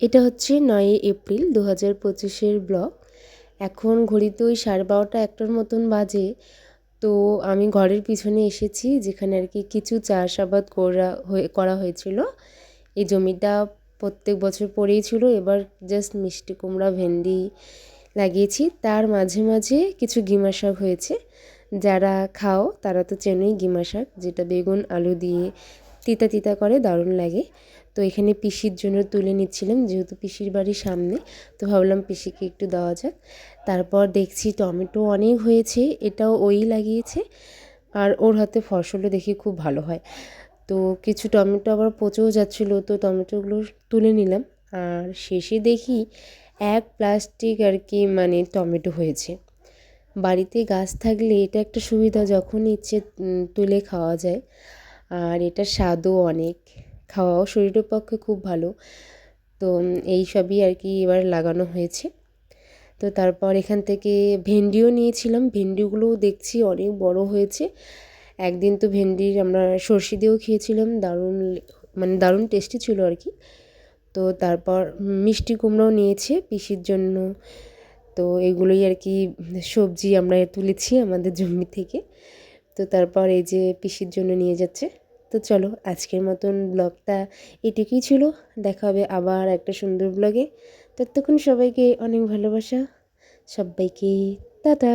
এটা হচ্ছে ৯ April ২০২৫-এর blog. এখন ঘড়িতে ওই ১২:৩০ ১টার মতন বাজে। তো আমি ঘরের পিছনে এসেছি, যেখানে আর কি কিছু চাষাবাদ করা হয়েছিল। এই জমিটা প্রত্যেক বছর পড়েই ছিল, এবার জাস্ট মিষ্টি কুমড়া, ভেন্ডি লাগিয়েছি। তার মাঝে মাঝে কিছু গিমা শাক হয়েছে। যারা খাও তারা তো চেনোই গিমা শাক, যেটা বেগুন আলু দিয়ে তিতা তিতা করে, দারুণ লাগে। তো এখানে পিসির জন্য তুলে নিচ্ছিলাম, যেহেতু পিসির বাড়ির সামনে, তো ভাবলাম পিসিকে একটু দেওয়া যাক। তারপর দেখছি টমেটো অনেক হয়েছে, এটাও ওই লাগিয়েছে। আর ওর হাতে ফসলও দেখি খুব ভালো হয়। তো কিছু টমেটো আবার পচেও যাচ্ছিলো, তো টমেটোগুলো তুলে নিলাম। আর শেষে দেখি এক প্লাস্টিক আর কি মানে টমেটো হয়েছে। বাড়িতে গাছ থাকলে এটা একটা সুবিধা, যখন ইচ্ছে তুলে খাওয়া যায়। আর এটার স্বাদও অনেক, খাওয়াও শরীরের পক্ষে খুব ভালো। তো এই সবই আর কি এবার লাগানো হয়েছে। তো তারপর এখান থেকে ভেন্ডিও নিয়েছিলাম, ভেন্ডিগুলোও দেখছি অনেক বড় হয়েছে। একদিন তো ভেন্ডির আমরা সর্ষে দিয়েও খেয়েছিলাম, দারুণ মানে দারুণ টেস্টি ছিল আর কি। তো তারপর মিষ্টি কুমড়াও নিয়েছে পিসির জন্য। তো এগুলোই আর কি সবজি আমরা তুলেছি আমাদের জমি থেকে। তো তারপর এই যে পিসির জন্য নিয়ে যাচ্ছে। তো চলো, আজকের মতন ব্লগটা এটুকুই ছিল। দেখা হবে আবার একটা সুন্দর ব্লগে। ততক্ষণ সবাইকে অনেক ভালোবাসা, সবাইকে টাটা।